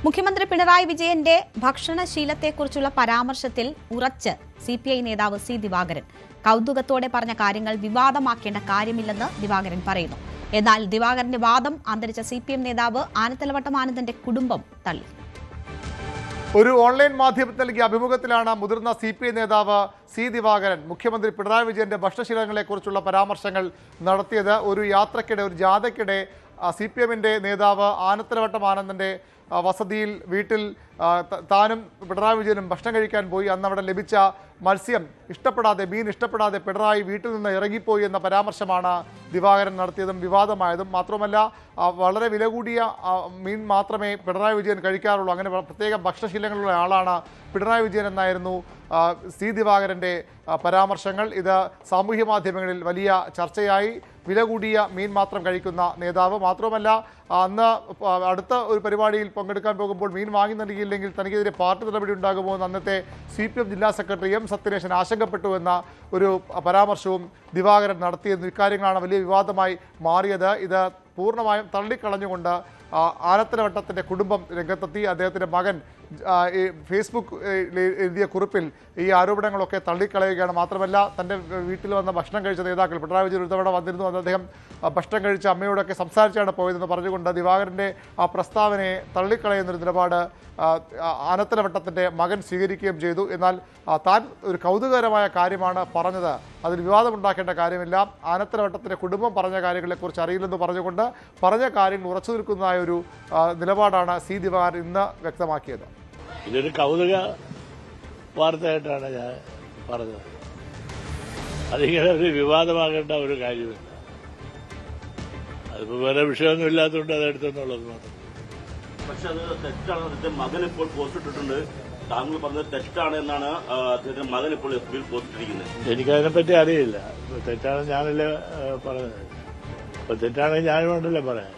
മുഖ്യമന്ത്രി പിണറായി വിജയന്റെ ഭക്ഷണശീലത്തെക്കുറിച്ചുള്ള പരാമർശത്തിൽ ഉറച്ച് സിപിഐ നേതാവ് സി ദിവാകരൻ. കൗതുകത്തോടെ പറഞ്ഞ കാര്യങ്ങൾ വിവാദമാക്കേണ്ട കാര്യമില്ലെന്ന് ദിവാകരൻ പറയുന്നു. എന്നാൽ ദിവാകരന്റെ വാദം അന്തരിച്ച സിപിഎം നേതാവ് ആനത്തലവട്ടം ആനന്ദന്റെ കുടുംബം തള്ളി. ഒരു ഓൺലൈൻ മാധ്യമത്തിൽ നൽകിയ അഭിമുഖത്തിലാണ് മുതിർന്ന സിപിഐ നേതാവ് സി ദിവാകരൻ മുഖ്യമന്ത്രി പിണറായി വിജയന്റെ ഭക്ഷണശീലങ്ങളെക്കുറിച്ചുള്ള പരാമർശങ്ങൾ നടത്തിയത്. ഒരു യാത്രക്കിടെ, ഒരു ജാഥയ്ക്കിടെ സിപിഎമ്മിൻ്റെ നേതാവ് ആനത്തലവട്ടം ആനന്ദന്റെ വസതിയിൽ വീട്ടിൽ താനും പിണറായി വിജയനും ഭക്ഷണം കഴിക്കാൻ പോയി. അന്ന് അവിടെ ലഭിച്ച മത്സ്യം ഇഷ്ടപ്പെടാതെ, മീൻ ഇഷ്ടപ്പെടാതെ പിണറായി വീട്ടിൽ നിന്ന് ഇറങ്ങിപ്പോയി എന്ന പരാമർശമാണ് ദിവാകരൻ നടത്തിയതും വിവാദമായതും. മാത്രമല്ല, വളരെ വില കൂടിയ മീൻ മാത്രമേ പിണറായി വിജയൻ കഴിക്കാറുള്ളൂ, അങ്ങനെ പ്രത്യേക ഭക്ഷണശീലങ്ങളുള്ള ആളാണ് പിണറായി വിജയൻ എന്നായിരുന്നു സി ദിവാകരൻ്റെ പരാമർശങ്ങൾ. ഇത് സാമൂഹ്യ മാധ്യമങ്ങളിൽ വലിയ ചർച്ചയായി. വില കൂടിയ മീൻ മാത്രം കഴിക്കുന്ന നേതാവ്. മാത്രമല്ല, അന്ന് അടുത്ത ഒരു പരിപാടിയിൽ പങ്കെടുക്കാൻ പോകുമ്പോൾ മീൻ വാങ്ങി നൽകിയില്ലെങ്കിൽ തനിക്കെതിരെ പാർട്ടി നടപടി ഉണ്ടാകുമോ എന്ന് അന്നത്തെ സിപിഎം ജില്ലാ സെക്രട്ടറി എം സത്യനേശൻ ആശങ്കപ്പെട്ടു എന്ന ഒരു പരാമർശവും ദിവാകരൻ നടത്തിയെന്നു. ഇക്കാര്യങ്ങളാണ് വലിയ വിവാദമായി മാറിയത്. ഇത് പൂർണ്ണമായും തള്ളിക്കളഞ്ഞുകൊണ്ട് ആനത്തലവട്ടത്തിൻ്റെ കുടുംബം രംഗത്തെത്തി. അദ്ദേഹത്തിൻ്റെ മകൻ ഫേസ്ബുക്ക് എഴുതിയ കുറിപ്പിൽ ഈ ആരോപണങ്ങളൊക്കെ തള്ളിക്കളയുകയാണ്. മാത്രമല്ല, തൻ്റെ വീട്ടിൽ വന്ന ഭക്ഷണം കഴിച്ച നേതാക്കൾ, പിണറായി വിജയൻ ഒരു തവണ വന്നിരുന്നു, അന്ന് അദ്ദേഹം ഭക്ഷണം കഴിച്ച അമ്മയോടൊക്കെ സംസാരിച്ചാണ് പോയതെന്ന് പറഞ്ഞുകൊണ്ട് ദിവാകരൻ്റെ ആ പ്രസ്താവനയെ തള്ളിക്കളയുന്നൊരു നിലപാട് ആനത്തലവട്ടത്തിൻ്റെ മകൻ സ്വീകരിക്കുകയും ചെയ്തു. എന്നാൽ താൻ ഒരു കൗതുകകരമായ കാര്യമാണ് പറഞ്ഞത്, അതിൽ വിവാദമുണ്ടാക്കേണ്ട കാര്യമില്ല. ആനത്തലവട്ടത്തിൻ്റെ കുടുംബം പറഞ്ഞ കാര്യങ്ങളെക്കുറിച്ച് അറിയില്ലെന്ന് പറഞ്ഞുകൊണ്ട് പറഞ്ഞ കാര്യങ്ങൾ ഉറച്ചു നിൽക്കുന്നതായ ഒരു നിലപാടാണ് സി ദിവാകരൻ ഇന്ന് വ്യക്തമാക്കിയത്. ഇതൊരു കൗതുക വാർത്തയായിട്ടാണ് ഞാൻ പറഞ്ഞത്. അതിങ്ങനെ ഒരു വിവാദമാകേണ്ട ഒരു കാര്യമില്ല. അതിപ്പോൾ വേറെ വിഷയമൊന്നും ഇല്ലാത്തതുകൊണ്ട് അതെടുത്തെന്നുള്ളത് മാത്രം. പക്ഷെ അത് തെറ്റാണ്. മകൻ ഇപ്പോൾ പോസ്റ്റ് ഇട്ടിട്ടുണ്ട്. താങ്കൾ പറഞ്ഞത് തെറ്റാണ് എന്നാണ് അദ്ദേഹത്തിന്റെ മകൻ ഇപ്പോൾ എഫ്ബിയിൽ പോസ്റ്റ് ഇട്ടിരിക്കുന്നത്. എനിക്കതിനെപ്പറ്റി അറിയില്ല. തെറ്റാണ് ഞാനല്ലേ പറഞ്ഞത്. ഇപ്പൊ തെറ്റാണെങ്കിൽ ഞാനും ഉണ്ടല്ലേ പറയാൻ.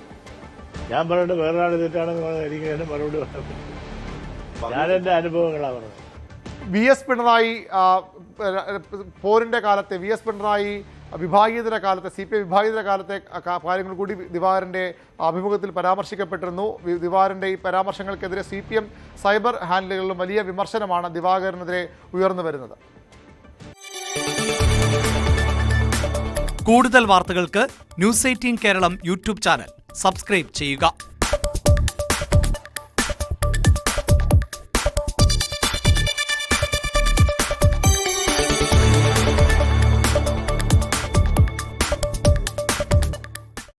ഞാൻ പറയട്ടെ, വേറൊരാൾ തെറ്റാണെന്ന് പറഞ്ഞാൽ എനിക്ക് അതിന് മറുപടി പറയാൻ പറ്റും. ഞാനെന്റെ അനുഭവങ്ങളാണ് പറഞ്ഞത്. വി എസ് പിണറായി പോരിൻ്റെ കാലത്തെ, വി എസ് പിണറായി വിഭാഗീയതയുടെ കാലത്തെ, സി പി ഐ വിഭാഗീയതയുടെ കാലത്തെ കാര്യങ്ങൾ കൂടി ദിവാകരൻ്റെ അഭിമുഖത്തിൽ പരാമർശിക്കപ്പെട്ടിരുന്നു. ദിവാകരൻ്റെ ഈ പരാമർശങ്ങൾക്കെതിരെ CPM സൈബർ ഹാൻഡിലുകളിലും വലിയ വിമർശനമാണ് ദിവാകരനെതിരെ ഉയർന്നു വരുന്നത്. കൂടുതൽ വാർത്തകൾക്ക് news 18 Keralam YouTube channel subscribe ചെയ്യുക.